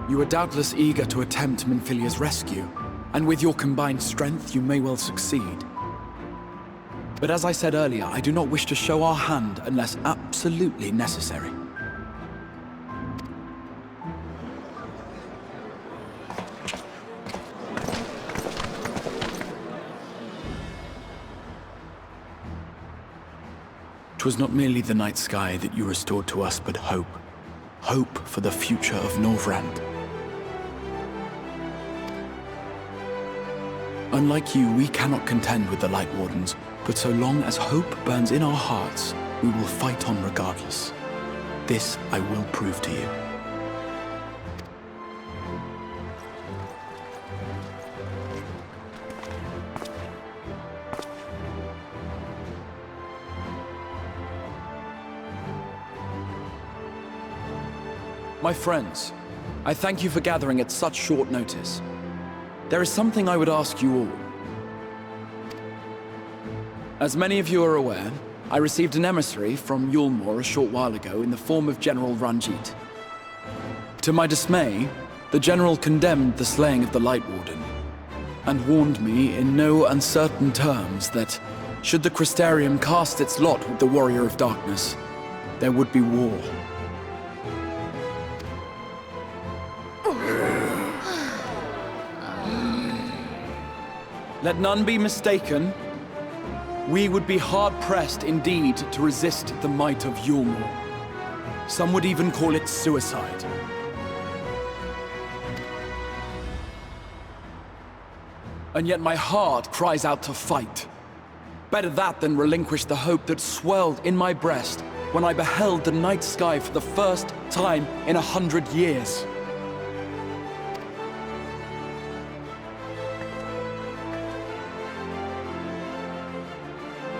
You are doubtless eager to attempt Minfilia's rescue, and with your combined strength, you may well succeed. But as I said earlier, I do not wish to show our hand unless absolutely necessary. "'Twas not merely the night sky that you restored to us, but hope. Hope for the future of Norvrand. Unlike you, we cannot contend with the Light Wardens, but so long as hope burns in our hearts, we will fight on regardless. This I will prove to you." My friends, I thank you for gathering at such short notice. There is something I would ask you all. As many of you are aware, I received an emissary from Yulmore a short while ago in the form of General Ranjit. To my dismay, the General condemned the slaying of the Light Warden, and warned me in no uncertain terms that, should the Crystarium cast its lot with the Warrior of Darkness, there would be war. Let none be mistaken. We would be hard-pressed indeed to resist the might of Yulmore. Some would even call it suicide. And yet my heart cries out to fight. Better that than relinquish the hope that swelled in my breast when I beheld the night sky for the first time in 100 years.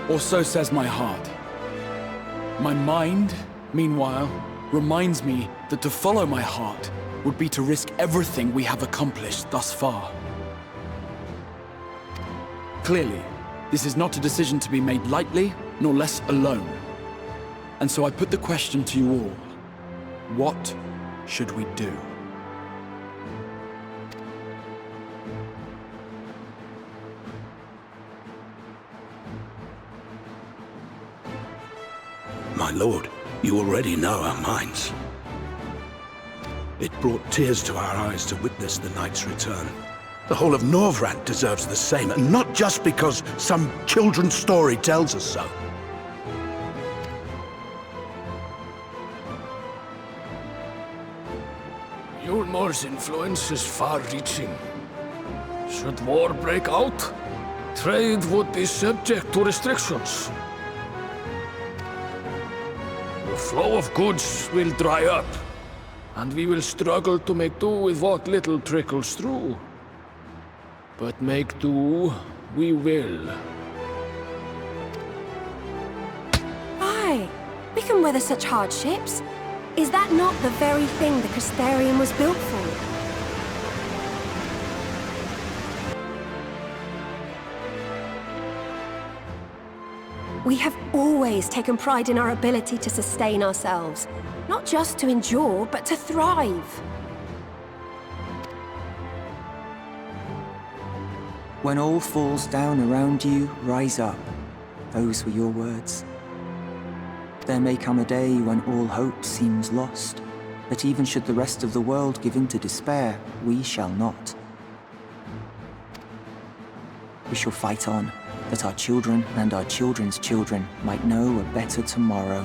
Or so says my heart. My mind, meanwhile, reminds me that to follow my heart would be to risk everything we have accomplished thus far. Clearly, this is not a decision to be made lightly, nor less alone. And so I put the question to you all. What should we do? My lord, you already know our minds. It brought tears to our eyes to witness the knight's return. The whole of Norvrand deserves the same, and not just because some children's story tells us so. Yulmore's influence is far-reaching. Should war break out, trade would be subject to restrictions. The flow of goods will dry up, and we will struggle to make do with what little trickles through. But make do, we will. Why? We can weather such hardships. Is that not the very thing the Crystarium was built for? We have always taken pride in our ability to sustain ourselves. Not just to endure, but to thrive. When all falls down around you, rise up. Those were your words. There may come a day when all hope seems lost, but even should the rest of the world give in to despair, we shall not. We shall fight on, that our children and our children's children might know a better tomorrow.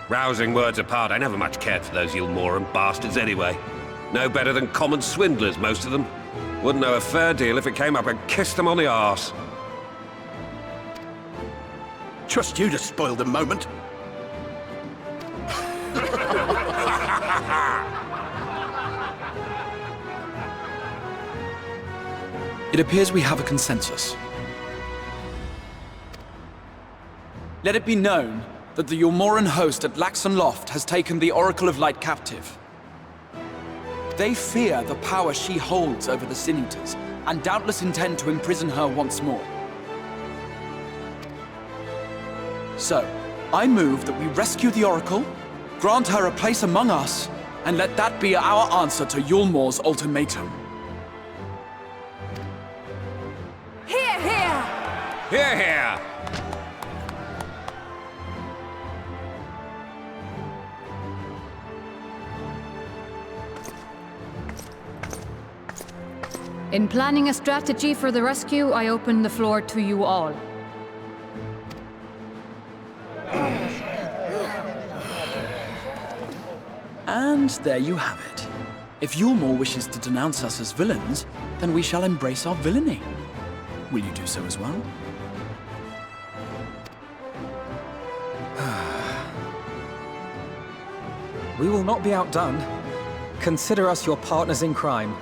Rousing words apart, I never much cared for those Yulmoran bastards anyway. No better than common swindlers, most of them. Wouldn't know a fair deal if it came up and kissed them on the arse. Trust you to spoil the moment. It appears we have a consensus. Let it be known that the Yulmoran host at Laxon Loft has taken the Oracle of Light captive. They fear the power she holds over the Sin Eaters, and doubtless intend to imprison her once more. So, I move that we rescue the Oracle, Grant her a place among us, and let that be our answer to Yulmore's ultimatum. Hear, hear! Hear, hear! In planning a strategy for the rescue, I open the floor to you all. And there you have it. If Yulmore wishes to denounce us as villains, then we shall embrace our villainy. Will you do so as well? We will not be outdone. Consider us your partners in crime.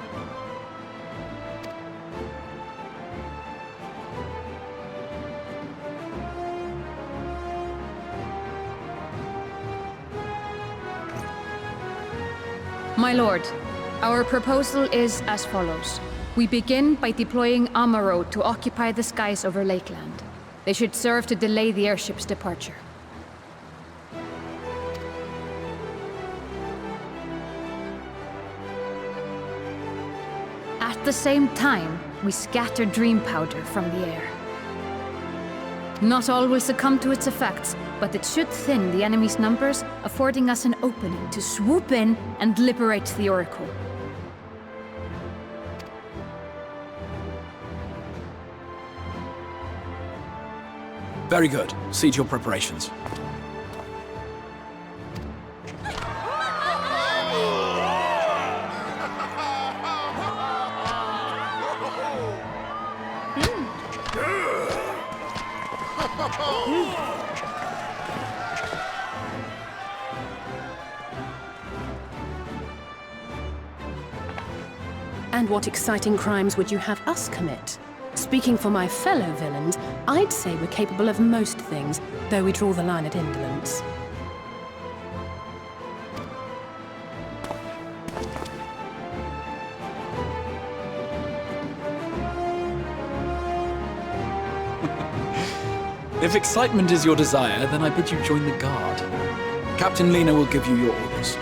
My lord, our proposal is as follows. We begin by deploying Amaro to occupy the skies over Lakeland. They should serve to delay the airship's departure. At the same time, we scatter dream powder from the air. Not all will succumb to its effects, but it should thin the enemy's numbers, affording us an opening to swoop in and liberate the Oracle. Very good. See to your preparations. And what exciting crimes would you have us commit? Speaking for my fellow villains, I'd say we're capable of most things, though we draw the line at indolence. If excitement is your desire, then I bid you join the guard. Captain Lena will give you your orders.